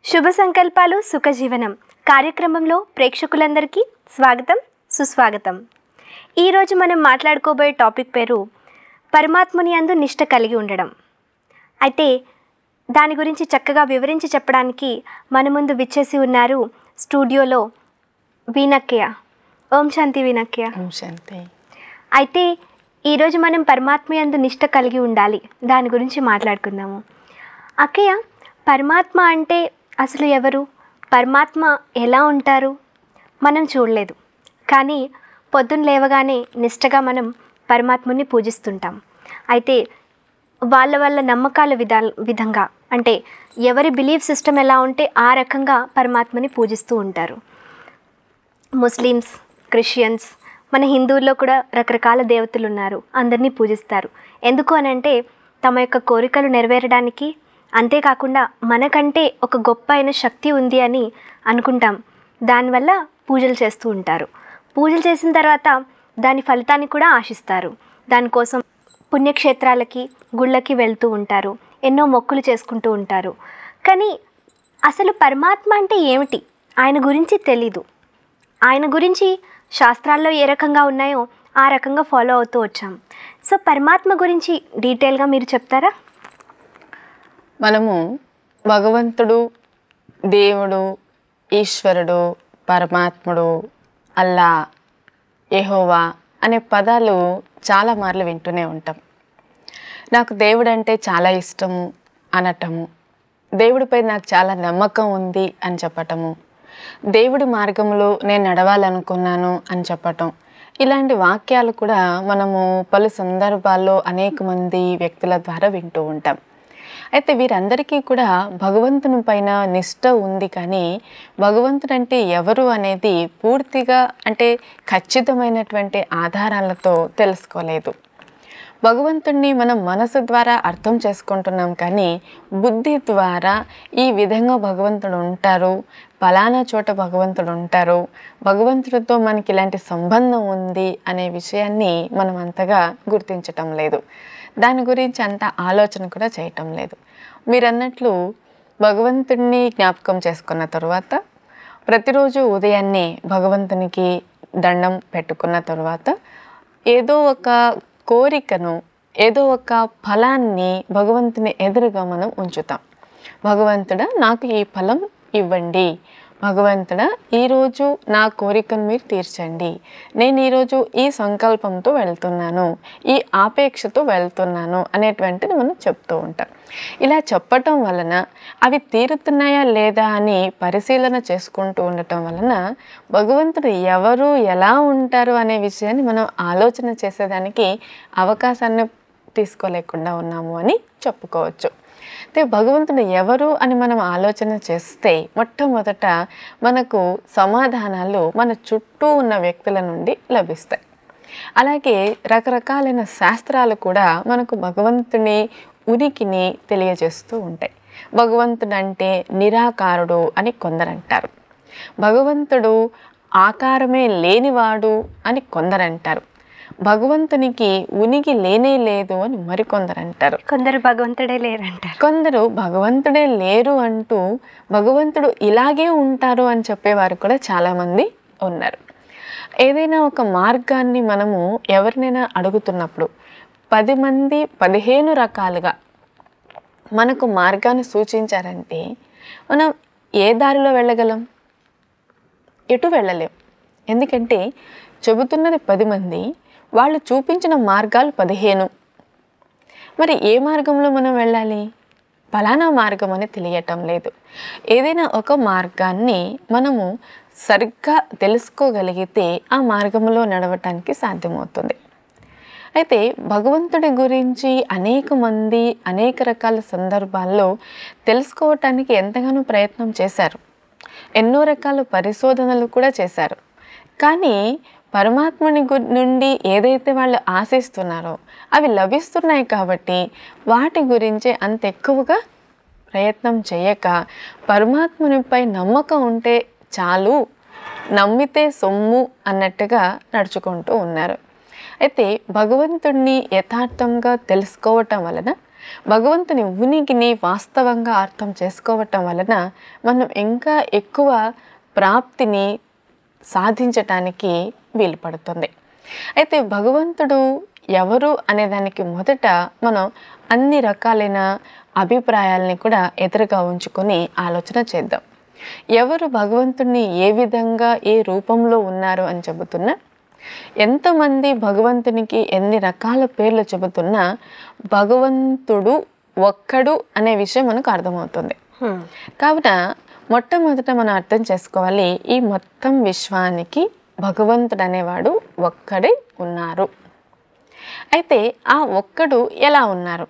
శుభ సంకల్పాలు సుఖజీవనం కార్యక్రమంలో ప్రేక్షకులందరికీ స్వాగతం సుస్వాగతం. ఈరోజు మనం మాట్లాడుకోబోయే టాపిక్ పేరు పరమాత్ముని యందు నిష్ట కలిగి ఉండడం. అయితే దాని గురించి చక్కగా వివరించి చెప్పడానికి మన ముందు విచ్చేసి ఉన్నారు స్టూడియోలో వీణక్కయ్య. ఓం శాంతి వీణక్కయ్య. ఓం శాంతి. అయితే ఈరోజు మనం పరమాత్మ యందు నిష్ట కలిగి ఉండాలి, దాని గురించి మాట్లాడుకుందాము. అక్కయ్య, పరమాత్మ అంటే అసలు ఎవరు? పరమాత్మ ఎలా ఉంటారు? మనం చూడలేదు, కానీ పొద్దున్న లేవగానే నిష్టగా మనం పరమాత్ముని పూజిస్తుంటాం. అయితే వాళ్ళ నమ్మకాల విధంగా, అంటే ఎవరి బిలీఫ్ సిస్టమ్ ఎలా ఉంటే ఆ రకంగా పరమాత్మని పూజిస్తూ ఉంటారు. ముస్లిమ్స్, క్రిస్టియన్స్, మన హిందువుల్లో కూడా రకరకాల దేవతలు ఉన్నారు, అందరినీ పూజిస్తారు. ఎందుకు అనంటే తమ యొక్క కోరికలు నెరవేరడానికి, అంతేకాకుండా మనకంటే ఒక గొప్ప అయిన శక్తి ఉంది అని అనుకుంటాం. దానివల్ల పూజలు చేస్తూ ఉంటారు. పూజలు చేసిన తర్వాత దాని ఫలితాన్ని కూడా ఆశిస్తారు. దానికోసం పుణ్యక్షేత్రాలకి, గుళ్ళకి వెళ్తూ ఉంటారు, ఎన్నో మొక్కులు చేసుకుంటూ ఉంటారు. కానీ అసలు పరమాత్మ అంటే ఏమిటి? ఆయన గురించి తెలీదు. ఆయన గురించి శాస్త్రాల్లో ఏ రకంగా ఉన్నాయో ఆ రకంగా ఫాలో అవుతూ వచ్చాం. సో పరమాత్మ గురించి డీటెయిల్గా మీరు చెప్తారా? మనము భగవంతుడు, దేవుడు, ఈశ్వరుడు, పరమాత్ముడు, అల్లా, యెహోవా అనే పదాలు చాలా మార్లు వింటూనే ఉంటాం. నాకు దేవుడు అంటే చాలా ఇష్టము అనటము, దేవుడిపై నాకు చాలా నమ్మకం ఉంది అని చెప్పటము, దేవుడి మార్గంలో నేను నడవాలనుకున్నాను అని చెప్పటం, ఇలాంటి వాక్యాలు కూడా మనము పలు సందర్భాల్లో అనేక మంది వ్యక్తుల ద్వారా వింటూ ఉంటాం. అయితే వీరందరికీ కూడా భగవంతుని పైన నిష్ట ఉంది, కానీ భగవంతుడు అంటే ఎవరు అనేది పూర్తిగా, అంటే ఖచ్చితమైనటువంటి ఆధారాలతో తెలుసుకోలేదు. భగవంతుణ్ణి మనం మనసు ద్వారా అర్థం చేసుకుంటున్నాం, కానీ బుద్ధి ద్వారా ఈ విధంగా భగవంతుడు ఉంటారు, ఫలానా చోట భగవంతుడు ఉంటారు, భగవంతుడితో మనకి ఇలాంటి సంబంధం ఉంది అనే విషయాన్ని మనం అంతగా గుర్తించటం లేదు. దాని గురించి అంత ఆలోచన కూడా చేయటం లేదు. మీరు అన్నట్లు భగవంతుడిని జ్ఞాపకం చేసుకున్న తర్వాత ప్రతిరోజు ఉదయాన్నే భగవంతునికి దండం పెట్టుకున్న తర్వాత ఏదో ఒక కోరికను, ఏదో ఒక ఫలాన్ని భగవంతుని ఎదురుగా మనం ఉంచుతాం. భగవంతుడా నాకు ఈ ఫలం ఇవ్వండి, భగవంతుడా ఈరోజు నా కోరికను మీరు తీర్చండి, నేను ఈరోజు ఈ సంకల్పంతో వెళ్తున్నాను, ఈ ఆపేక్షతో వెళ్తున్నాను అనేటువంటిది మనం చెప్తూ ఉంటాం. ఇలా చెప్పటం వలన అవి తీరుతున్నాయా లేదా అని పరిశీలన చేసుకుంటూ ఉండటం వలన భగవంతుడు ఎవరు, ఎలా ఉంటారు అనే విషయాన్ని మనం ఆలోచన చేసేదానికి అవకాశాన్ని తీసుకోలేకుండా ఉన్నాము అని చెప్పుకోవచ్చు. అయితే భగవంతుడు ఎవరు అని మనం ఆలోచన చేస్తే మొట్టమొదట మనకు సమాధానాలు మన చుట్టూ ఉన్న వ్యక్తుల నుండి లభిస్తాయి. అలాగే రకరకాలైన శాస్త్రాలు కూడా మనకు భగవంతుని ఉనికిని తెలియజేస్తూ ఉంటాయి. భగవంతుడు అంటే నిరాకారుడు అని కొందరంటారు, భగవంతుడు ఆకారమే లేనివాడు అని కొందరంటారు, భగవంతునికి ఉనికి లేనే లేదు అని మరికొందరు అంటారు. కొందరు భగవంతుడే లేరంటారు, కొందరు భగవంతుడే లేరు అంటూ భగవంతుడు ఇలాగే ఉంటారు అని చెప్పేవారు కూడా చాలామంది ఉన్నారు. ఏదైనా ఒక మార్గాన్ని మనము ఎవరినైనా అడుగుతున్నప్పుడు 10 మంది 15 రకాలుగా మనకు మార్గాన్ని సూచించారంటే మనం ఏ దారిలో వెళ్ళగలం? ఎటు వెళ్ళలేం. ఎందుకంటే చెబుతున్నది 10 మంది, వాళ్ళు చూపించిన మార్గాలు 15. మరి ఏ మార్గంలో మనం వెళ్ళాలి? ఫలానా మార్గం అని తెలియటం లేదు. ఏదైనా ఒక మార్గాన్ని మనము సరిగ్గా తెలుసుకోగలిగితే ఆ మార్గంలో నడవటానికి సాధ్యమవుతుంది. అయితే భగవంతుడి గురించి అనేక మంది అనేక రకాల సందర్భాల్లో తెలుసుకోవటానికి ఎంతగానో ప్రయత్నం చేశారు. ఎన్నో రకాల పరిశోధనలు కూడా చేశారు. కానీ పరమాత్మని నుండి ఏదైతే వాళ్ళు ఆశిస్తున్నారో అవి లభిస్తున్నాయి కాబట్టి వాటి గురించి అంత ఎక్కువగా ప్రయత్నం చేయక పరమాత్మనిపై నమ్మకం ఉంటే చాలు, నమ్మితే సొమ్ము అన్నట్టుగా నడుచుకుంటూ ఉన్నారు. అయితే భగవంతుడిని యథార్థంగా తెలుసుకోవటం వలన, భగవంతుని ఉనికిని వాస్తవంగా అర్థం చేసుకోవటం వలన మనం ఇంకా ఎక్కువ ప్రాప్తిని సాధించటానికి వీలు పడుతుంది. అయితే భగవంతుడు ఎవరు అనేదానికి మొదట మనం అన్ని రకాలైన అభిప్రాయాలని కూడా ఎదురుగా ఉంచుకొని ఆలోచన చేద్దాం. ఎవరు భగవంతుడిని ఏ విధంగా ఏ రూపంలో ఉన్నారు అని చెబుతున్నా, ఎంతమంది భగవంతునికి ఎన్ని రకాల పేర్లు చెబుతున్నా భగవంతుడు ఒక్కడు అనే విషయం మనకు అర్థమవుతుంది. కావున మొట్టమొదట మనం అర్థం చేసుకోవాలి, ఈ మొత్తం విశ్వానికి భగవంతుడు అనేవాడు ఒక్కడే ఉన్నారు. అయితే ఆ ఒక్కడు ఎలా ఉన్నారు?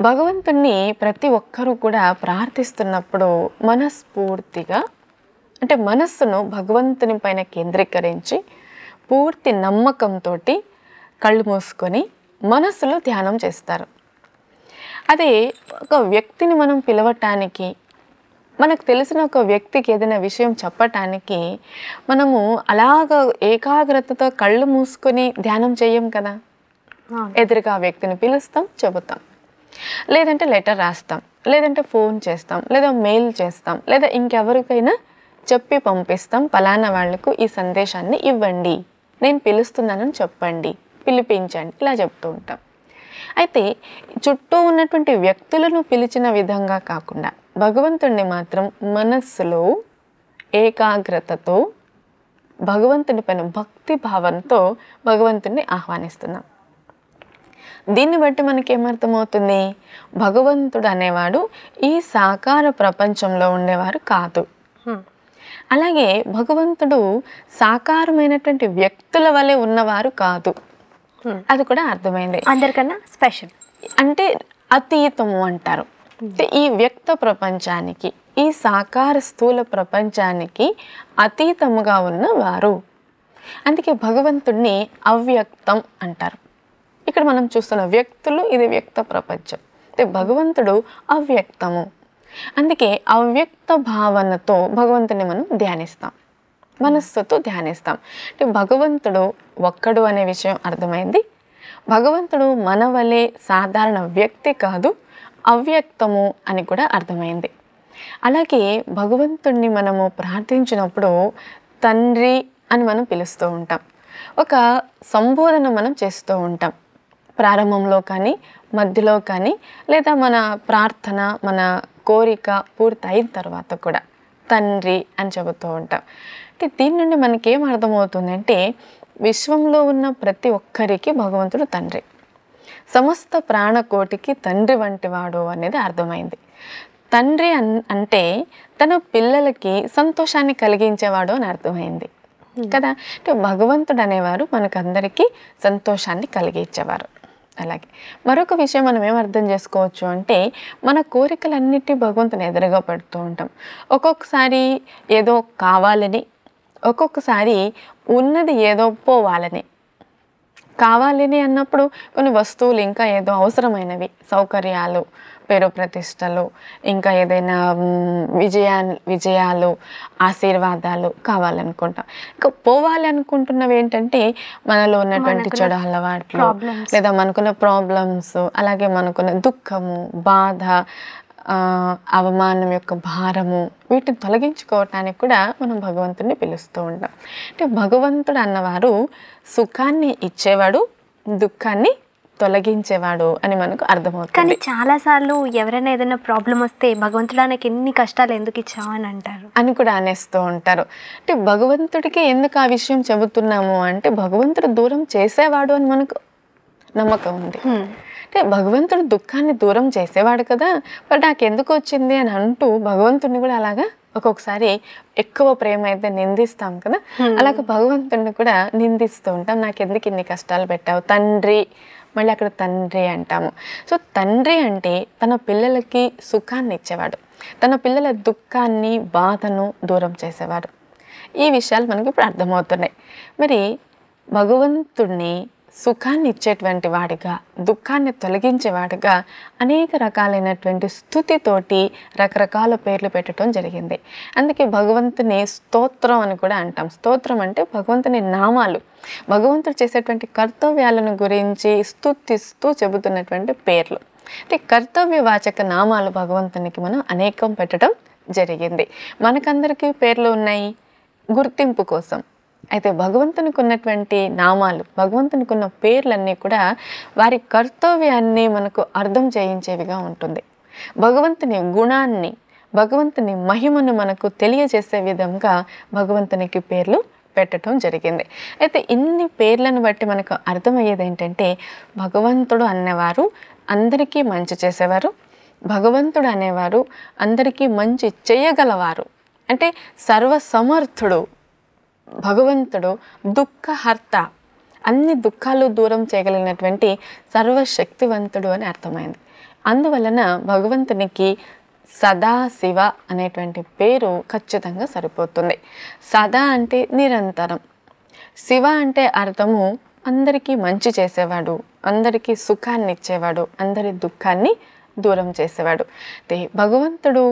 భగవంతుణ్ణి ప్రతి ఒక్కరూ కూడా ప్రార్థిస్తున్నప్పుడు మనస్ఫూర్తిగా, అంటే మనస్సును భగవంతుని పైన కేంద్రీకరించి పూర్తి నమ్మకంతో కళ్ళు మూసుకొని మనస్సులో ధ్యానం చేస్తారు. అదే ఒక వ్యక్తిని మనం పిలవటానికి, మనకు తెలిసిన ఒక వ్యక్తికి ఏదైనా విషయం చెప్పటానికి మనము అలాగ ఏకాగ్రతతో కళ్ళు మూసుకొని ధ్యానం చేయం కదా. ఎదురుగా ఆ వ్యక్తిని పిలుస్తాం, చెబుతాం, లేదంటే లెటర్ రాస్తాం, లేదంటే ఫోన్ చేస్తాం, లేదా మెయిల్ చేస్తాం, లేదా ఇంకెవరికైనా చెప్పి పంపిస్తాం, పలానా వాళ్లకు ఈ సందేశాన్ని ఇవ్వండి, నేను పిలుస్తున్నానని చెప్పండి, పిలిపించండి, ఇలా చెప్తూ ఉంటాం. అయితే చుట్టూ ఉన్నటువంటి వ్యక్తులను పిలిచిన విధంగా కాకుండా భగవంతుడిని మాత్రం మనస్సులో ఏకాగ్రతతో భగవంతుని పైన భక్తి భావంతో భగవంతుడిని ఆహ్వానిస్తున్నాం. దీన్ని బట్టి మనకేమర్థమవుతుంది? భగవంతుడు అనేవాడు ఈ సాకార ప్రపంచంలో ఉండేవారు కాదు. అలాగే భగవంతుడు సాకారమైనటువంటి వ్యక్తుల వలె ఉన్నవారు కాదు. అది కూడా అర్థమైంది. అందరికన్నా స్పెషల్ అంటే అతీతము అంటారు. ఈ వ్యక్త ప్రపంచానికి, ఈ సాకార స్థూల ప్రపంచానికి అతీతముగా ఉన్నవారు. అందుకే భగవంతుడిని అవ్యక్తం అంటారు. ఇక్కడ మనం చూస్తున్న వ్యక్తులు, ఇది వ్యక్త ప్రపంచం. భగవంతుడు అవ్యక్తము. అందుకే అవ్యక్త భావనతో భగవంతుని మనం ధ్యానిస్తాం, మనస్సుతో ధ్యానిస్తాం. అంటే భగవంతుడు ఒక్కడు అనే విషయం అర్థమైంది. భగవంతుడు మన వలె సాధారణ వ్యక్తి కాదు, అవ్యక్తము అని కూడా అర్థమైంది. అలాగే భగవంతుడిని మనము ప్రార్థించినప్పుడు తండ్రి అని మనం పిలుస్తూ ఉంటాం. ఒక సంబోధన మనం చేస్తూ ఉంటాం ప్రారంభంలో కానీ, మధ్యలో కానీ, లేదా మన ప్రార్థన, మన కోరిక పూర్తి అయిన తర్వాత కూడా తండ్రి అని చెబుతూ ఉంటాం. అంటే దీని నుండి మనకేం అర్థమవుతుందంటే విశ్వంలో ఉన్న ప్రతి ఒక్కరికి భగవంతుడు తండ్రి, సమస్త ప్రాణకోటికి తండ్రి వంటి వాడు అనేది అర్థమైంది. తండ్రి అంటే తన పిల్లలకి సంతోషాన్ని కలిగించేవాడు అని అర్థమైంది కదా. అంటే భగవంతుడు అనేవారు మనకందరికీ సంతోషాన్ని కలిగించేవారు. అలాగే మరొక విషయం మనం ఏం అర్థం చేసుకోవచ్చు అంటే మన కోరికలన్నిటి భగవంతుని ఎదురుగా పెడుతూ ఉంటాం. ఒక్కొక్కసారి ఏదో కావాలని, ఒక్కొక్కసారి ఉన్నది ఏదో పోవాలని. కావాలని అన్నప్పుడు కొన్ని వస్తువులు, ఇంకా ఏదో అవసరమైనవి, సౌకర్యాలు, పేరు ప్రతిష్టలు, ఇంకా ఏదైనా విజయాలు, ఆశీర్వాదాలు కావాలనుకుంటాం. ఇంకా పోవాలి అనుకుంటున్నవి ఏంటంటే మనలో ఉన్నటువంటి చెడు అలవాట్లు, లేదా మనకున్న ప్రాబ్లమ్స్, అలాగే మనకున్న దుఃఖము, బాధ, అవమానం యొక్క భారము, వీటిని తొలగించుకోవటానికి కూడా మనం భగవంతుడిని పిలుస్తూ ఉంటాం. అంటే భగవంతుడు అన్నవారు సుఖాన్ని ఇచ్చేవాడు, దుఃఖాన్ని తొలగించేవాడు అని మనకు కానీ అర్థమవుతుంది చాలాసార్లు ఎవరైనా ఏదైనా ప్రాబ్లం వస్తే భగవంతుడా నాకు ఎన్ని కష్టాలు ఎందుకు ఇచ్చావు అని అంటారు. అని కూడా అనేస్తూ ఉంటారు. అంటే భగవంతుడికి ఎందుకు ఆ విషయం చెబుతున్నాము అంటే భగవంతుడు దూరం చేసేవాడు అని మనకు నమ్మకం ఉంది. అంటే భగవంతుడు దుఃఖాన్ని దూరం చేసేవాడు కదా, మరి నాకు ఎందుకు వచ్చింది అని అంటూ భగవంతుడిని కూడా అలాగా ఒక్కొక్కసారి ఎక్కువ ప్రేమ అయితే నిందిస్తాం కదా, అలాగే భగవంతుడిని కూడా నిందిస్తూ ఉంటాం. నాకు ఎందుకు ఇన్ని కష్టాలు పెట్టావు తండ్రి, మళ్ళీ అక్కడ తండ్రి అంటాము. సో తండ్రి అంటే తన పిల్లలకి సుఖాన్ని ఇచ్చేవాడు, తన పిల్లల దుఃఖాన్ని బాధను దూరం చేసేవాడు. ఈ విషయాలు మనకి ఇప్పుడు అర్థమవుతున్నాయి. మరి భగవంతుడిని సుఖాన్ని ఇచ్చేటువంటి వాడిగా, దుఃఖాన్ని తొలగించేవాడిగా అనేక రకాలైనటువంటి స్తుతితోటి రకరకాల పేర్లు పెట్టడం జరిగింది. అందుకే భగవంతుని స్తోత్రం అని కూడా అంటాం. స్తోత్రం అంటే భగవంతుని నామాలు, భగవంతుడు చేసేటువంటి కర్తవ్యాలను గురించి స్తుతిస్తూ చెబుతున్నటువంటి పేర్లు. అంటే కర్తవ్యవాచక నామాలు భగవంతునికి మనం అనేకం పెట్టడం జరిగింది. మనకందరికీ పేర్లు ఉన్నాయి గుర్తింపు కోసం. అయితే భగవంతునికి ఉన్నటువంటి నామాలు, భగవంతునికి ఉన్న పేర్లన్నీ కూడా వారి కర్తవ్యాన్ని మనకు అర్థం చేయించేవిగా ఉంటుంది. భగవంతుని గుణాన్ని, భగవంతుని మహిమను మనకు తెలియజేసే విధంగా భగవంతునికి పేర్లు పెట్టడం జరిగింది. అయితే ఇన్ని పేర్లను బట్టి మనకు అర్థమయ్యేది ఏంటంటే భగవంతుడు అనేవారు అందరికీ మంచి చేసేవారు, భగవంతుడు అనేవారు అందరికీ మంచి చేయగలవారు. అంటే సర్వసమర్థుడు భగవంతుడు, దుఃఖహర్త, అన్ని దుఃఖాలు దూరం చేయగలిగినటువంటి సర్వశక్తివంతుడు అని అర్థమైంది. అందువలన భగవంతునికి సదాశివ అనేటువంటి పేరు ఖచ్చితంగా సరిపోతుంది. సదా అంటే నిరంతరం, శివ అంటే అర్థము అందరికీ మంచి చేసేవాడు, అందరికీ సుఖాన్ని ఇచ్చేవాడు, అందరి దుఃఖాన్ని దూరం చేసేవాడు. అంటే భగవంతుడు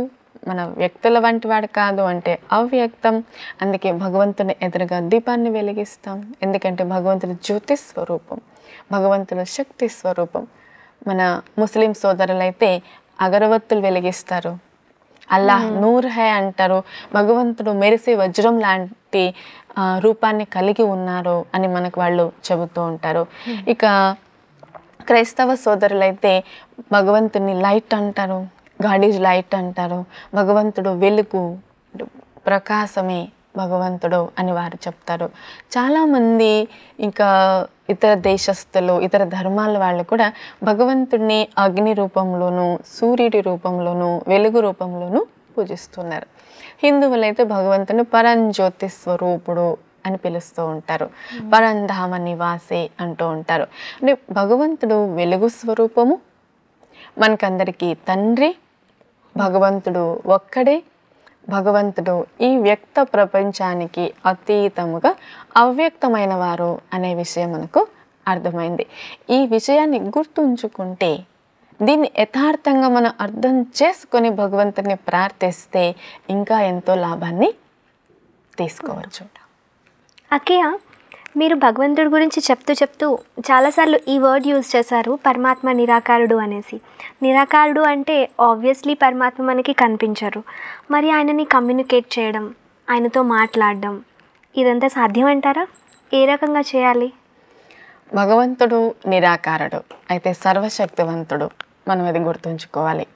మన వ్యక్తుల వంటి వాడు కాదు, అంటే అవ్యక్తం. అందుకే భగవంతుని ఎదురుగా దీపాన్ని వెలిగిస్తాం, ఎందుకంటే భగవంతుడు జ్యోతి స్వరూపం, భగవంతుడు శక్తి స్వరూపం. మన ముస్లిం సోదరులైతే అగరవత్తులు వెలిగిస్తారు, అల్లాహ్ నూర్ హై అంటారు, భగవంతుడు మెరిసే వజ్రం లాంటి రూపాన్ని కలిగి ఉన్నారు అని మనకు వాళ్ళు చెబుతూ ఉంటారు. ఇక క్రైస్తవ సోదరులైతే భగవంతుని లైట్ అంటారు, గాడ్ ఈజ్ లైట్ అంటారు, భగవంతుడు వెలుగు, ప్రకాశమే భగవంతుడు అని వారు చెప్తారు. చాలామంది ఇంకా ఇతర దేశస్తులు, ఇతర ధర్మాల వాళ్ళు కూడా భగవంతుడిని అగ్ని రూపంలోనూ, సూర్యుడి రూపంలోనూ, వెలుగు రూపంలోనూ పూజిస్తున్నారు. హిందువులైతే భగవంతుని పరంజ్యోతి స్వరూపుడు అని పిలుస్తూ ఉంటారు, పరంధామ నివాసి అంటూ ఉంటారు. అంటే భగవంతుడు వెలుగు స్వరూపము, మనకందరికీ తండ్రి, భగవంతుడు ఒక్కడే, భగవంతుడు ఈ వ్యక్త ప్రపంచానికి అతీతముగా అవ్యక్తమైన వారు అనే విషయం మనకు అర్థమైంది. ఈ విషయాన్ని గుర్తుంచుకుంటే, దీన్ని యథార్థంగా మనం అర్థం చేసుకొని భగవంతుని ప్రార్థిస్తే ఇంకా ఎంతో లాభాన్ని తీసుకోవచ్చు. అక్కయ్య, మీరు భగవంతుడి గురించి చెప్తూ చాలాసార్లు ఈ వర్డ్ యూజ్ చేశారు, పరమాత్మ నిరాకారుడు అనేసి. నిరాకారుడు అంటే ఆబ్వియస్లీ పరమాత్మ మనకి కనిపించరు. మరి ఆయనని కమ్యూనికేట్ చేయడం, ఆయనతో మాట్లాడడం, ఇదంతా సాధ్యం అంటారా? ఏ రకంగా చేయాలి? భగవంతుడు నిరాకారుడు అయితే సర్వశక్తివంతుడు, మనం అది గుర్తుంచుకోవాలి.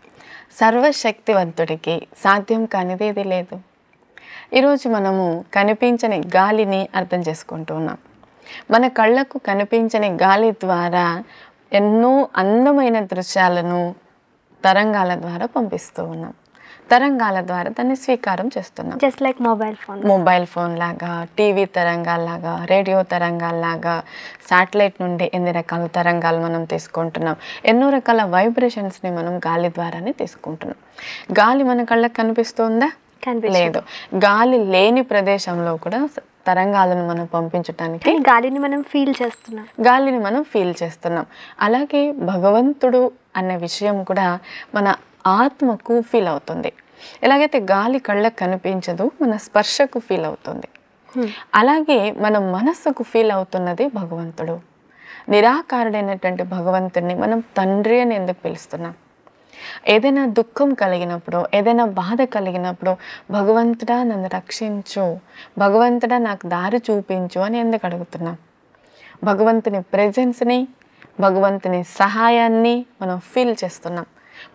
సర్వశక్తివంతుడికి సాధ్యం కానిది ఏది లేదు. ఈరోజు మనము కనిపించని గాలిని అర్థం చేసుకుంటూ ఉన్నాం. మన కళ్ళకు కనిపించని గాలి ద్వారా ఎన్నో అందమైన దృశ్యాలను తరంగాల ద్వారా పంపిస్తూ ఉన్నాం, తరంగాల ద్వారా దాన్ని స్వీకారం చేస్తున్నాం. జస్ట్ లైక్ మొబైల్ ఫోన్ లాగా, టీవీ తరంగాల్లాగా, రేడియో తరంగాల్లాగా, శాటిలైట్ నుండి ఎన్ని రకాల తరంగాలు మనం తీసుకుంటున్నాం. ఎన్నో రకాల వైబ్రేషన్స్ని మనం గాలి ద్వారానే తీసుకుంటున్నాం. గాలి మన కళ్ళకు కనిపిస్తుందా? లేదు. గాలి లేని ప్రదేశంలో కూడా తరంగాలను మనం పంపించడానికి గాలిని మనం ఫీల్ చేస్తున్నాం. అలాగే భగవంతుడు అనే విషయం కూడా మన ఆత్మకు ఫీల్ అవుతుంది. ఎలాగైతే గాలి కళ్ళకు కనిపించదు, మన స్పర్శకు ఫీల్ అవుతుంది, అలాగే మన మనస్సుకు ఫీల్ అవుతున్నది భగవంతుడు. నిరాకారుడైనటువంటి భగవంతుడిని మనం తండ్రి అని ఎందుకు పిలుస్తున్నాం? ఏదైనా దుఃఖం కలిగినప్పుడు, ఏదైనా బాధ కలిగినప్పుడు భగవంతుడా నన్ను రక్షించు, భగవంతుడా నాకు దారి చూపించు అని ఎందుకు అడుగుతున్నాం? భగవంతుని ప్రెజెన్స్ని, భగవంతుని సహాయాన్ని మనం ఫీల్ చేస్తున్నాం,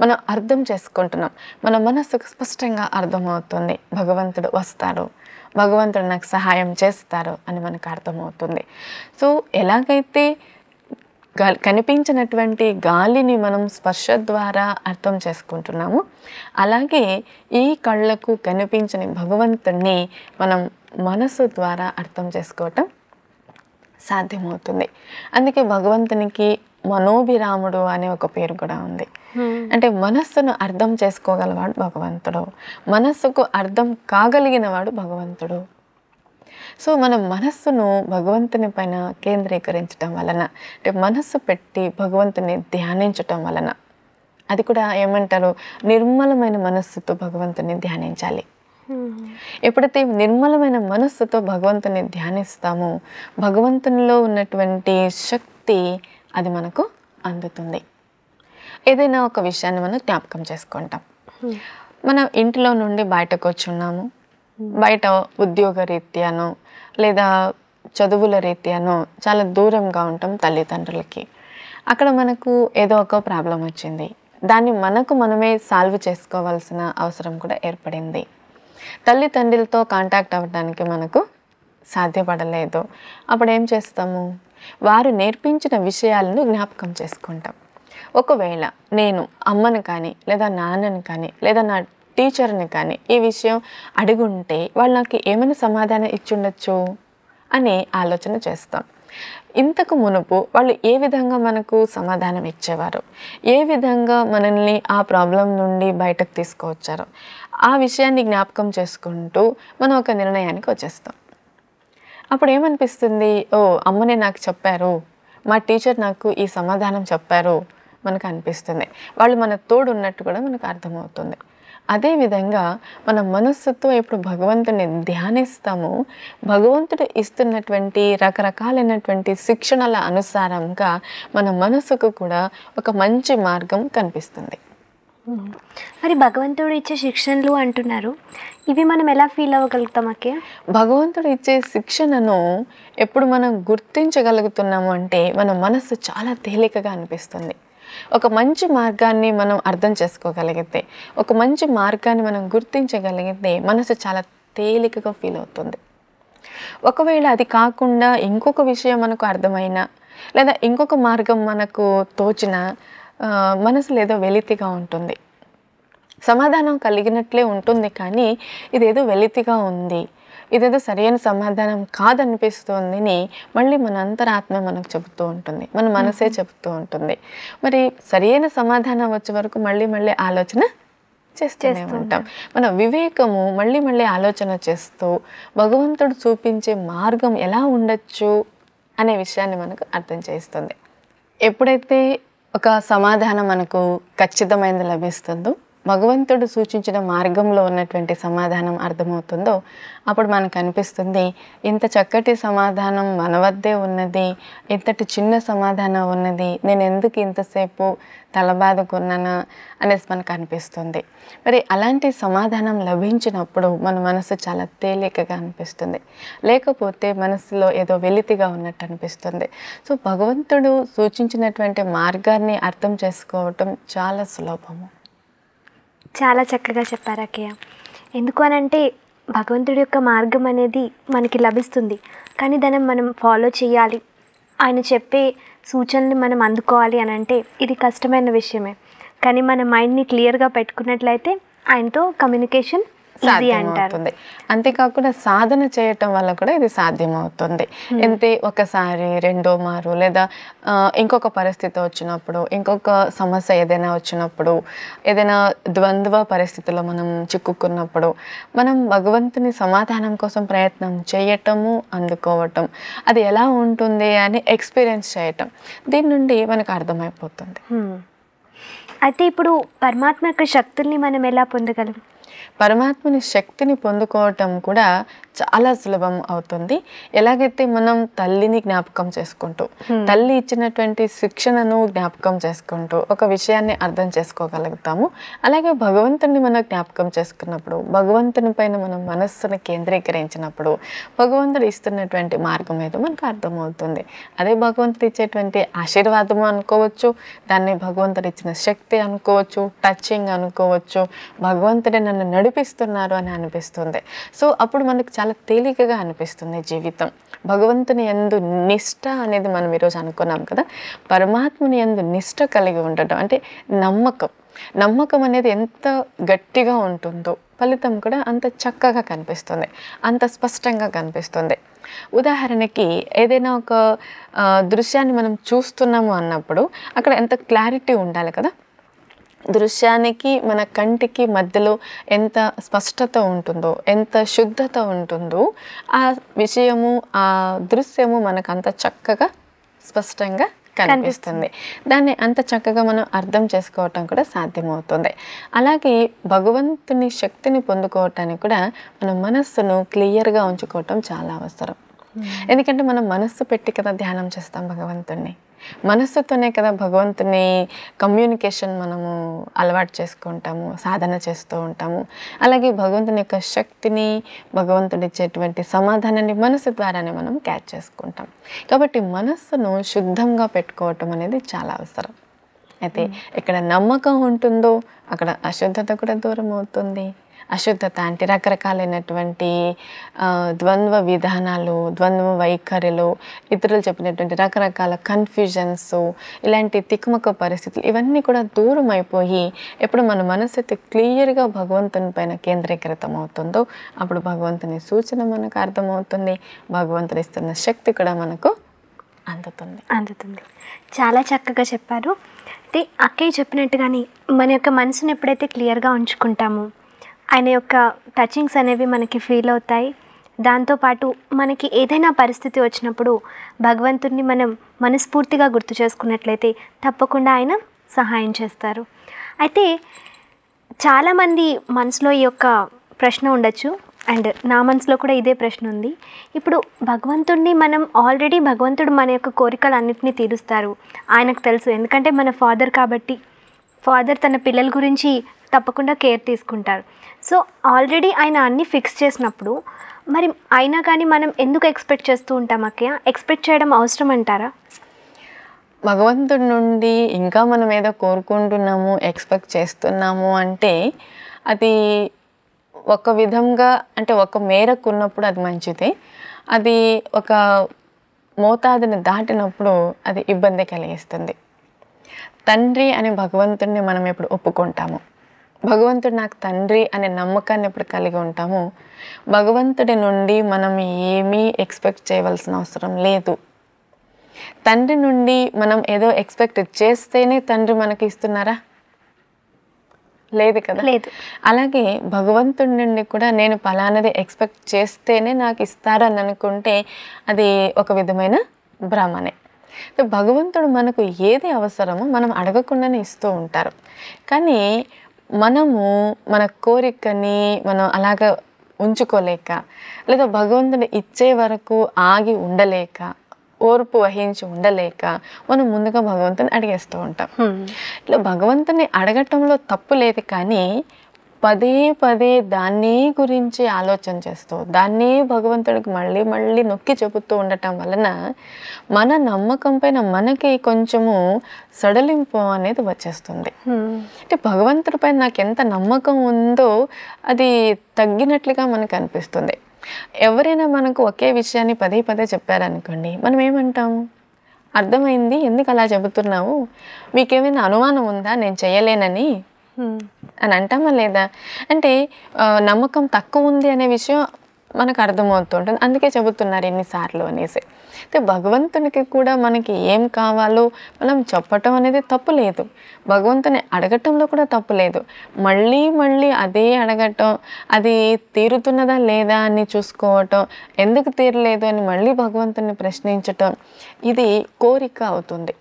మనం అర్థం చేసుకుంటున్నాం. మన మనస్సుకు స్పష్టంగా అర్థమవుతుంది భగవంతుడు వస్తారు, భగవంతుడు నాకు సహాయం చేస్తారు అని మనకు అర్థమవుతుంది. సో ఎలాగైతే కనిపించినటువంటి గాలిని మనం స్పర్శ ద్వారా అర్థం చేసుకుంటున్నాము, అలాగే ఈ కళ్ళకు కనిపించని భగవంతుణ్ణి మనం మనసు ద్వారా అర్థం చేసుకోవటం సాధ్యమవుతుంది. అందుకే భగవంతునికి మనోభిరాముడు అనే ఒక పేరు కూడా ఉంది. అంటే మనస్సును అర్థం చేసుకోగలవాడు భగవంతుడు, మనస్సుకు అర్థం కాగలిగిన వాడు భగవంతుడు. సో మన మనస్సును భగవంతుని పైన కేంద్రీకరించటం వలన, అంటే మనస్సు పెట్టి భగవంతుని ధ్యానించటం వలన, అది కూడా ఏమంటారు, నిర్మలమైన మనస్సుతో భగవంతుని ధ్యానించాలి. ఎప్పుడైతే నిర్మలమైన మనస్సుతో భగవంతుని ధ్యానిస్తామో భగవంతునిలో ఉన్నటువంటి శక్తి అది మనకు అందుతుంది. ఏదైనా ఒక విషయాన్ని మనం జ్ఞాపకం చేసుకుంటాం. మనం ఇంట్లో నుండి బయటకు వచ్చున్నాము, బయట ఉద్యోగ రీత్యానో లేదా చదువుల రీత్యానో చాలా దూరంగా ఉంటాం తల్లిదండ్రులకి. అక్కడ మనకు ఏదో ఒక ప్రాబ్లం వచ్చింది, దాన్ని మనకు మనమే సాల్వ్ చేసుకోవాల్సిన అవసరం కూడా ఏర్పడింది. తల్లిదండ్రులతో కాంటాక్ట్ అవ్వడానికి మనకు సాధ్యపడలేదు. అప్పుడు ఏం చేస్తాము, వారు నేర్పించిన విషయాలను జ్ఞాపకం చేసుకుంటాం. ఒకవేళ నేను అమ్మని కానీ లేదా నాన్నని కానీ లేదా నా టీచర్ని కానీ ఈ విషయం అడుగుంటే వాళ్ళు నాకు ఏమైనా సమాధానం ఇచ్చుండొచ్చు అని ఆలోచన చేస్తాం. ఇంతకు మునుపు వాళ్ళు ఏ విధంగా మనకు సమాధానం ఇచ్చేవారు, ఏ విధంగా మనల్ని ఆ ప్రాబ్లం నుండి బయటకు తీసుకువచ్చారో ఆ విషయాన్ని జ్ఞాపకం చేసుకుంటూ మనం ఒక నిర్ణయానికి వచ్చేస్తాం. అప్పుడు ఏమనిపిస్తుంది, ఓ అమ్మనే నాకు చెప్పారు, మా టీచర్ నాకు ఈ సమాధానం చెప్పారు మనకు అనిపిస్తుంది. వాళ్ళు మన తోడు ఉన్నట్టు కూడా మనకు అర్థమవుతుంది. అదేవిధంగా మన మనస్సుతో ఇప్పుడు భగవంతుని ధ్యానిస్తాము, భగవంతుడు ఇస్తున్నటువంటి రకరకాలైనటువంటి శిక్షణల అనుసారంగా మన మనసుకు కూడా ఒక మంచి మార్గం కనిపిస్తుంది. మరి భగవంతుడు ఇచ్చే శిక్షణలు అంటున్నారు, ఇవి మనం ఎలా ఫీల్ అవ్వగలుగుతాం అక్కే? భగవంతుడు ఇచ్చే శిక్షణను ఎప్పుడు మనం గుర్తించగలుగుతున్నాము అంటే మన మనస్సు చాలా తేలికగా అనిపిస్తుంది. ఒక మంచి మార్గాన్ని మనం అర్థం చేసుకోగలిగితే, ఒక మంచి మార్గాన్ని మనం గుర్తించగలిగితే మనసు చాలా తేలికగా ఫీల్ అవుతుంది. ఒకవేళ అది కాకుండా ఇంకొక విషయం మనకు అర్థమైనా లేదా ఇంకొక మార్గం మనకు తోచిన మనసులో ఏదో వెలితిగా ఉంటుంది. సమాధానం కలిగినట్లే ఉంటుంది కానీ ఇదేదో వెలితిగా ఉంది, ఇదేదో సరైన సమాధానం కాదనిపిస్తుంది మళ్ళీ మన అంతరాత్మ మనకు చెబుతూ ఉంటుంది, మన మనసే చెబుతూ ఉంటుంది. మరి సరైన సమాధానం వచ్చే వరకు మళ్ళీ మళ్ళీ ఆలోచన చేస్తూనే ఉంటాం. మన వివేకము మళ్ళీ మళ్ళీ ఆలోచన చేస్తూ భగవంతుడు చూపించే మార్గం ఎలా ఉండొచ్చు అనే విషయాన్ని మనకు అర్థం చేస్తుంది. ఎప్పుడైతే ఒక సమాధానం మనకు ఖచ్చితమైనది లభిస్తుందో, భగవంతుడు సూచించిన మార్గంలో ఉన్నటువంటి సమాధానం అర్థమవుతుందో అప్పుడు మనకు అనిపిస్తుంది, ఇంత చక్కటి సమాధానం మన వద్దే ఉన్నది, ఇంతటి చిన్న సమాధానం ఉన్నది, నేను ఎందుకు ఇంతసేపు తలబాదుకున్నానా అనేసి మనకు అనిపిస్తుంది. మరి అలాంటి సమాధానం లభించినప్పుడు మన మనసు చాలా తేలికగా అనిపిస్తుంది, లేకపోతే మనసులో ఏదో వెలితిగా ఉన్నట్టు అనిపిస్తుంది. సో భగవంతుడు సూచించినటువంటి మార్గాన్ని అర్థం చేసుకోవటం చాలా సులభము. చాలా చక్కగా చెప్పారు అక్కయ్య. ఎందుకు అనంటే భగవంతుడి యొక్క మార్గం అనేది మనకి లభిస్తుంది, కానీ దాన్ని మనం ఫాలో చేయాలి, ఆయన చెప్పే సూచనలు మనం అందుకోవాలి అని అంటే ఇది కష్టమైన విషయమే. కానీ మన మైండ్ని క్లియర్గా పెట్టుకున్నట్లయితే ఆయనతో కమ్యూనికేషన్ ఈజీ అంటారు. అంతేకాకుండా సాధన చేయటం వల్ల కూడా ఇది సాధ్యమవుతుంది. అంటే ఒకసారి రెండో మారు లేదా ఇంకొక పరిస్థితి వచ్చినప్పుడు, ఇంకొక సమస్య ఏదైనా వచ్చినప్పుడు, ఏదైనా ద్వంద్వ పరిస్థితుల్లో మనం చిక్కుకున్నప్పుడు మనం భగవంతుని సమాధానం కోసం ప్రయత్నం చేయటము, అందుకోవటం, అది ఎలా ఉంటుంది అని ఎక్స్పీరియన్స్ చేయటం, దీని నుండి మనకు అర్థమైపోతుంది. అయితే ఇప్పుడు పరమాత్మ యొక్క శక్తుల్ని మనం ఎలా పొందగలం? పరమాత్మని శక్తిని పొందుకోవటం కూడా చాలా సులభం అవుతుంది. ఎలాగైతే మనం తల్లిని జ్ఞాపకం చేసుకుంటూ, తల్లి ఇచ్చినటువంటి శిక్షణను జ్ఞాపకం చేసుకుంటూ ఒక విషయాన్ని అర్థం చేసుకోగలుగుతాము, అలాగే భగవంతుని మనం జ్ఞాపకం చేసుకున్నప్పుడు, భగవంతుని పైన మనం మనస్సును కేంద్రీకరించినప్పుడు భగవంతుడు ఇస్తున్నటువంటి మార్గం ఏదో మనకు అర్థమవుతుంది. అదే భగవంతుడు ఇచ్చేటువంటి ఆశీర్వాదము అనుకోవచ్చు, దాన్ని భగవంతుడు ఇచ్చిన శక్తి అనుకోవచ్చు, టచింగ్ అనుకోవచ్చు, భగవంతుడే నన్ను నడిపిస్తున్నారు అని అనిపిస్తుంది. సో అప్పుడు మనకు చాలా తేలికగా అనిపిస్తుంది జీవితం. భగవంతుని యందు నిష్ఠ అనేది మనం ఈరోజు అనుకున్నాం కదా, పరమాత్మని యందు నిష్ఠ కలిగి ఉండటం అంటే నమ్మకం అనేది ఎంత గట్టిగా ఉంటుందో ఫలితం కూడా అంత చక్కగా కనిపిస్తుంది, అంత స్పష్టంగా కనిపిస్తుంది. ఉదాహరణకి ఏదైనా ఒక దృశ్యాన్ని మనం చూస్తున్నాము అన్నప్పుడు అక్కడ ఎంత క్లారిటీ ఉండాలి కదా, దృశ్యానికి మన కంటికి మధ్యలో ఎంత స్పష్టత ఉంటుందో, ఎంత శుద్ధత ఉంటుందో ఆ విషయము, ఆ దృశ్యము మనకు అంత చక్కగా స్పష్టంగా కనిపిస్తుంది. దాన్ని అంత చక్కగా మనం అర్థం చేసుకోవటం కూడా సాధ్యమవుతుంది. అలాగే భగవంతుని శక్తిని పొందుకోవటానికి కూడా మన మనస్సును క్లియర్గా ఉంచుకోవటం చాలా అవసరం. ఎందుకంటే మనం మనస్సు పెట్టి కదా ధ్యానం చేస్తాం భగవంతుణ్ణి, మనస్సుతోనే కదా భగవంతుని కమ్యూనికేషన్ మనము అలవాటు చేసుకుంటాము, సాధన చేస్తూ ఉంటాము. అలాగే భగవంతుని యొక్క శక్తిని, భగవంతుడు ఇచ్చేటువంటి సమాధానాన్ని మనస్సు ద్వారానే మనం క్యాచ్ చేసుకుంటాం. కాబట్టి మనస్సును శుద్ధంగా పెట్టుకోవటం అనేది చాలా అవసరం. అయితే ఎక్కడ నమ్మకం ఉంటుందో అక్కడ అశుద్ధత కూడా దూరం అవుతుంది. అశుద్ధత అంటే రకరకాలైనటువంటి ద్వంద్వ విధానాలు, ద్వంద్వ వైఖరులు, ఇతరులు చెప్పినటువంటి రకరకాల కన్ఫ్యూజన్స్, ఇలాంటి తికమక పరిస్థితులు ఇవన్నీ కూడా దూరం అయిపోయి ఎప్పుడు మన మనసు అయితే క్లియర్గా భగవంతుని పైన కేంద్రీకృతం అవుతుందో అప్పుడు భగవంతుని సూచన మనకు అర్థమవుతుంది, భగవంతుడు ఇస్తున్న శక్తి కూడా మనకు అందుతుంది. చాలా చక్కగా చెప్పారు. అయితే అక్కయ్య చెప్పినట్టుగానే మన యొక్క మనసుని ఎప్పుడైతే క్లియర్గా ఉంచుకుంటామో ఆయన యొక్క టచింగ్స్ అనేవి మనకి ఫీల్ అవుతాయి. దాంతోపాటు మనకి ఏదైనా పరిస్థితి వచ్చినప్పుడు భగవంతుడిని మనం మనస్ఫూర్తిగా గుర్తు చేసుకున్నట్లయితే తప్పకుండా ఆయన సహాయం చేస్తారు. అయితే చాలామంది మనసులో ఈ యొక్క ప్రశ్న ఉండొచ్చు, అండ్ నా మనసులో కూడా ఇదే ప్రశ్న ఉంది. ఇప్పుడు భగవంతుడిని మనం ఆల్రెడీ భగవంతుడు మన యొక్క కోరికలన్నింటినీ తీరుస్తారు, ఆయనకు తెలుసు. ఎందుకంటే మన ఫాదర్ కాబట్టి, ఫాదర్ తన పిల్లల గురించి తప్పకుండా కేర్ తీసుకుంటారు. సో ఆల్రెడీ ఆయన అన్నీ ఫిక్స్ చేసినప్పుడు మరి అయినా కానీ మనం ఎందుకు ఎక్స్పెక్ట్ చేస్తూ ఉంటాం అక్కయ్య? ఎక్స్పెక్ట్ చేయడం అవసరం అంటారా? భగవంతుడి నుండి ఇంకా మనం ఏదో కోరుకుంటున్నాము, ఎక్స్పెక్ట్ చేస్తున్నాము అంటే అది ఒక విధంగా అంటే ఒక మేరకు ఉన్నప్పుడు అది మంచిదే. అది ఒక మోతాదుని దాటినప్పుడు అది ఇబ్బంది కలిగిస్తుంది. తండ్రి అనే భగవంతుడిని మనం ఎప్పుడు ఒప్పుకుంటాము, భగవంతుడు నాకు తండ్రి అనే నమ్మకాన్ని ఎప్పుడు కలిగి ఉంటాము, భగవంతుడి నుండి మనం ఏమీ ఎక్స్పెక్ట్ చేయవలసిన అవసరం లేదు. తండ్రి నుండి మనం ఏదో ఎక్స్పెక్ట్ చేస్తేనే తండ్రి మనకి ఇస్తున్నారా? లేదు కదా. లేదు. అలాగే భగవంతుడి నుండి కూడా నేను ఫలానది ఎక్స్పెక్ట్ చేస్తేనే నాకు ఇస్తారని అనుకుంటే అది ఒక విధమైన భ్రమనే. భగవంతుడు మనకు ఏది అవసరమో మనం అడగకుండానే ఇస్తూ ఉంటారు. కానీ మనము మన కోరికని మనం అలాగ ఉంచుకోలేక, లేదా భగవంతుడు ఇచ్చే వరకు ఆగి ఉండలేక, ఓర్పు వహించి ఉండలేక మనం ముందుగా భగవంతుని అడిగేస్తూ ఉంటాం. ఇట్లా భగవంతుని అడగటంలో తప్పు లేదు, కానీ పదే పదే దాన్ని గురించి ఆలోచన చేస్తూ దాన్ని భగవంతుడికి మళ్ళీ మళ్ళీ నొక్కి చెబుతూ ఉండటం వలన మన నమ్మకం పైన మనకి కొంచెము సడలింపు అనేది వచ్చేస్తుంది. అంటే భగవంతుడి పైన నాకు ఎంత నమ్మకం ఉందో అది తగ్గినట్లుగా మనకు అనిపిస్తుంది. ఎవరైనా మనకు ఒకే విషయాన్ని పదే పదే చెప్పారనుకోండి, మనం ఏమంటాము? అర్థమైంది, ఎందుకు అలా చెబుతున్నావు, మీకేమైనా అనుమానం ఉందా నేను చేయలేనని అని అంటామా లేదా? అంటే నమ్మకం తక్కువ ఉంది అనే విషయం మనకు అర్థమవుతుంటుంది, అందుకే చెబుతున్నారు ఎన్నిసార్లు అనేసి. అయితే భగవంతునికి కూడా మనకి ఏం కావాలో మనం చెప్పటం అనేది తప్పు లేదు, భగవంతుని అడగటంలో కూడా తప్పు లేదు. మళ్ళీ మళ్ళీ అదే అడగటం, అది తీరుతున్నదా లేదా అని చూసుకోవటం, ఎందుకు తీరలేదు అని మళ్ళీ భగవంతుని ప్రశ్నించటం, ఇది కోరిక అవుతుంది.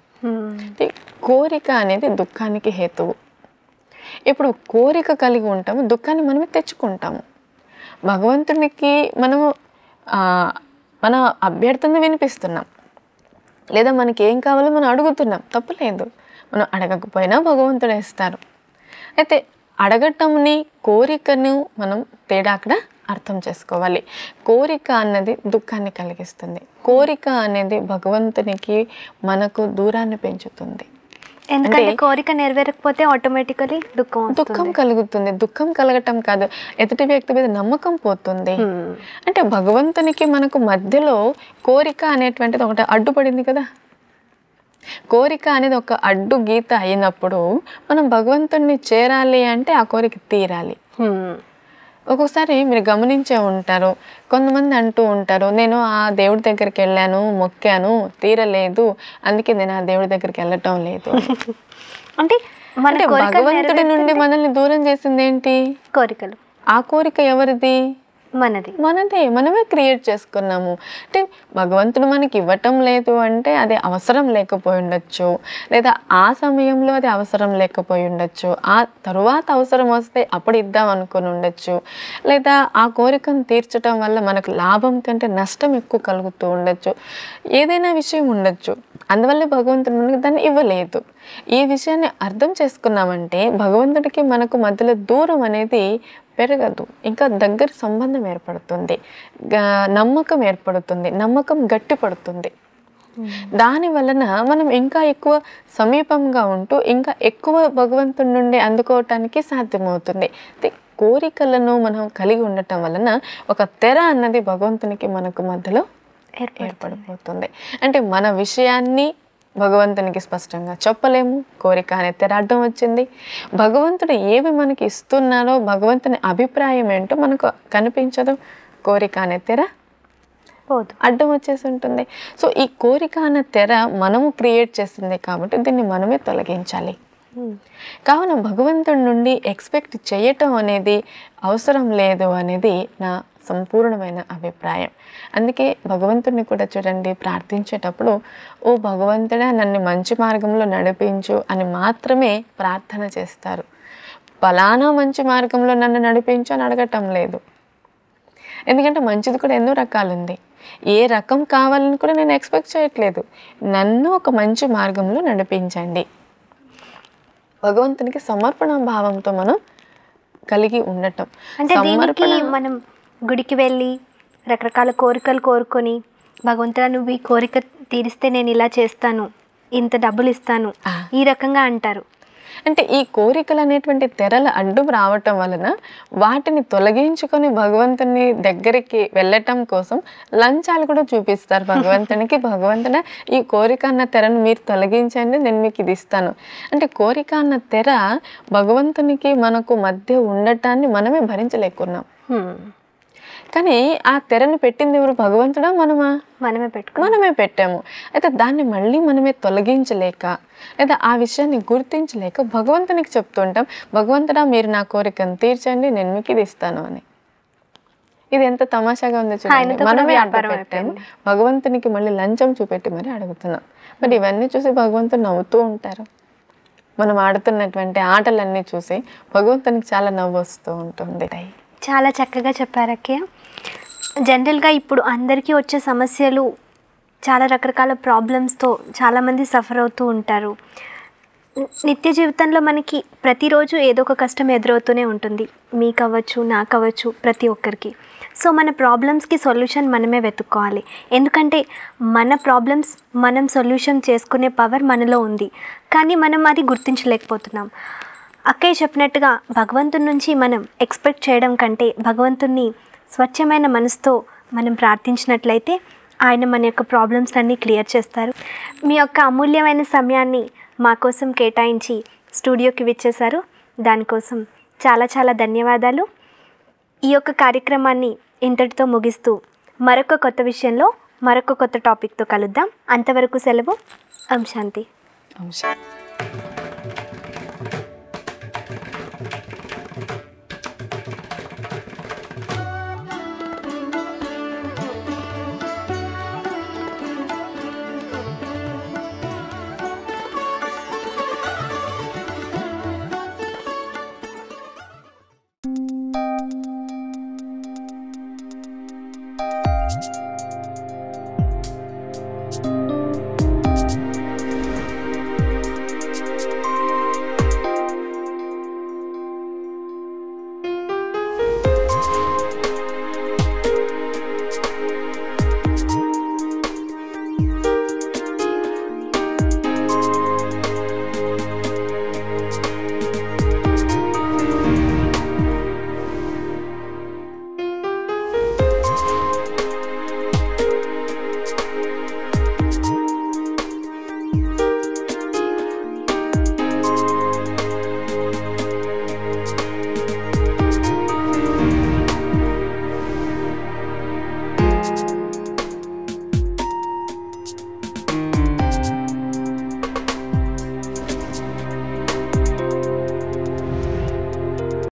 కోరిక అనేది దుఃఖానికి హేతువు. ఇప్పుడు కోరిక కలిగి ఉంటాము, దుఃఖాన్ని మనమే తెచ్చుకుంటాము. భగవంతునికి మనము మన అభ్యర్థన వినిపిస్తున్నాం, లేదా మనకి ఏం కావాలో మనం అడుగుతున్నాం, తప్పులేదు. మనం అడగకపోయినా భగవంతుడు ఇస్తారు. అయితే అడగటంని కోరికను మనం తేడా అక్కడ అర్థం చేసుకోవాలి. కోరిక అన్నది దుఃఖాన్ని కలిగిస్తుంది. కోరిక అనేది భగవంతునికి మనకు దూరాన్ని పెంచుతుంది. ఎందుకంటే కోరిక నెరవేరకపోతే ఆటోమేటికలీ దుఃఖం కలుగుతుంది. దుఃఖం కలగటం కాదు, ఎదుటి వ్యక్తి మీద నమ్మకం పోతుంది. అంటే భగవంతునికి మనకు మధ్యలో కోరిక అనేటువంటిది ఒకటి అడ్డుపడింది కదా. కోరిక అనేది ఒక అడ్డు గీత అయినప్పుడు మనం భగవంతుడిని చేరాలి అంటే ఆ కోరిక తీరాలి. ఒక్కొక్కసారి మీరు గమనించే ఉంటారు, కొంతమంది అంటూ ఉంటారు, నేను ఆ దేవుడి దగ్గరికి వెళ్ళాను, మొక్కాను, తీరలేదు, అందుకే నేను ఆ దేవుడి దగ్గరికి వెళ్ళటం లేదు. అంటే భగవంతుడి నుండి మనల్ని దూరం చేసింది ఏంటి? కోరికలు. ఆ కోరిక ఎవరిది? మనదే. మనమే క్రియేట్ చేసుకున్నాము. అంటే భగవంతుడు మనకి ఇవ్వటం లేదు అంటే అది అవసరం లేకపోయి ఉండొచ్చు, లేదా ఆ సమయంలో అది అవసరం లేకపోయి ఉండొచ్చు, ఆ తరువాత అవసరం వస్తే అప్పుడు ఇద్దాం అనుకుని ఉండొచ్చు, లేదా ఆ కోరికను తీర్చడం వల్ల మనకు లాభం కంటే నష్టం ఎక్కువ కలుగుతూ ఉండొచ్చు, ఏదైనా విషయం ఉండొచ్చు. అందువల్ల భగవంతుడు మనకి దాన్ని ఇవ్వలేదు. ఈ విషయాన్ని అర్థం చేసుకున్నామంటే భగవంతుడికి మనకు మధ్యలో దూరం అనేది పెరగదు, ఇంకా దగ్గర సంబంధం ఏర్పడుతుంది, నమ్మకం ఏర్పడుతుంది, నమ్మకం గట్టిపడుతుంది. దాని వలన మనం ఇంకా ఎక్కువ సమీపంగా ఉంటూ ఇంకా ఎక్కువ భగవంతుడి నుండి అందుకోవటానికి సాధ్యమవుతుంది. కోరికలను మనం కలిగి ఉండటం వలన ఒక తెర అన్నది భగవంతునికి మనకు మధ్యలో ఏర్పడిపోతుంది. అంటే మన విషయాన్ని భగవంతునికి స్పష్టంగా చెప్పలేము, కోరిక అనే తెర అడ్డం వచ్చింది. భగవంతుడు ఏవి మనకి ఇస్తున్నారో భగవంతుని అభిప్రాయం ఏంటో మనకు కనిపించదు, కోరిక అనే తెర అడ్డం వచ్చేసి ఉంటుంది. సో ఈ కోరిక అనే తెర మనము క్రియేట్ చేసింది కాబట్టి దీన్ని మనమే తొలగించాలి. కావున భగవంతుడి నుండి ఎక్స్పెక్ట్ చేయటం అనేది అవసరం లేదు అనేది నా సంపూర్ణమైన అభిప్రాయం. అందుకే భగవంతుడిని కూడా చూడండి, ప్రార్థించేటప్పుడు ఓ భగవంతుడా నన్ను మంచి మార్గంలో నడిపించు అని మాత్రమే ప్రార్థన చేస్తారు. ఫలానా మంచి మార్గంలో నన్ను నడిపించు అని అడగటం లేదు. ఎందుకంటే మంచిది కూడా ఎన్నో రకాలు ఉంది. ఏ రకం కావాలని కూడా నేను ఎక్స్పెక్ట్ చేయట్లేదు, నన్ను ఒక మంచి మార్గంలో నడిపించండి. భగవంతునికి సమర్పణ భావంతో మనం కలిగి ఉండటం. అంటే దీనికి మనం గుడికి వెళ్ళి రకరకాల కోరికలు కోరుకొని భగవంతుడా నువ్వు ఈ కోరిక తీరిస్తే నేను ఇలా చేస్తాను, ఇంత డబ్బులు ఇస్తాను, ఈ రకంగా అంటారు. అంటే ఈ కోరికలు అనేటువంటి తెరల అడ్డు రావటం వలన వాటిని తొలగించుకొని భగవంతుని దగ్గరికి వెళ్ళటం కోసం లంచాలు కూడా చూపిస్తారు భగవంతునికి. భగవంతుడా ఈ కోరిక అన్న తెరను మీరు తొలగించండి, నేను మీకు ఇది ఇస్తాను. అంటే కోరిక అన్న తెర భగవంతునికి మనకు మధ్య ఉండటాన్ని మనమే భరించలేకున్నాం. కానీ ఆ తెరను పెట్టింది ఎవరు? భగవంతుడా మనమా? మనమే పెట్టాము. అయితే దాన్ని మళ్ళీ మనమే తొలగించలేక లేదా ఆ విషయాన్ని గుర్తించలేక భగవంతునికి చెప్తుంటాం, భగవంతుడా మీరు నా కోరికను తీర్చండి, నేను మీకు ఇది ఇస్తాను అని. ఇది ఎంత తమాషాగా ఉందో చూడండి. మనమే అడ్డు పెట్టాము, భగవంతునికి మళ్ళీ లంచం చూపెట్టి మరి అడుగుతున్నాం. మరి ఇవన్నీ చూసి భగవంతుడు నవ్వుతూ ఉంటారు. మనం ఆడుతున్నటువంటి ఆటలన్నీ చూసి భగవంతునికి చాలా నవ్వు వస్తూ ఉంటుంది. చాలా చక్కగా చెప్పారు అక్కయ్య. జనరల్గా ఇప్పుడు అందరికీ వచ్చే సమస్యలు చాలా రకరకాల ప్రాబ్లమ్స్తో చాలామంది సఫర్ అవుతూ ఉంటారు. నిత్య జీవితంలో మనకి ప్రతిరోజు ఏదో ఒక కష్టం ఎదురవుతూనే ఉంటుంది, మీకు అవ్వచ్చు, నాకు అవ్వచ్చు, ప్రతి ఒక్కరికి. సో మన ప్రాబ్లమ్స్కి సొల్యూషన్ మనమే వెతుక్కోవాలి. ఎందుకంటే మన ప్రాబ్లమ్స్ మనం సొల్యూషన్ చేసుకునే పవర్ మనలో ఉంది, కానీ మనం అది గుర్తించలేకపోతున్నాం. అక్కయ్య చెప్పినట్టుగా భగవంతుడి నుంచి మనం ఎక్స్పెక్ట్ చేయడం కంటే భగవంతుడిని స్వచ్ఛమైన మనసుతో మనం ప్రార్థించినట్లయితే ఆయన మన యొక్క ప్రాబ్లమ్స్ అన్నీ క్లియర్ చేస్తారు. మీ యొక్క అమూల్యమైన సమయాన్ని మా కోసం కేటాయించి స్టూడియోకి విచ్చేశారు, దానికోసం చాలా చాలా ధన్యవాదాలు. ఈ యొక్క కార్యక్రమాన్ని ఇంతటితో ముగిస్తూ మరొక కొత్త విషయంలో మరొక కొత్త టాపిక్తో కలుద్దాం. అంతవరకు సెలవు. ఓం శాంతి.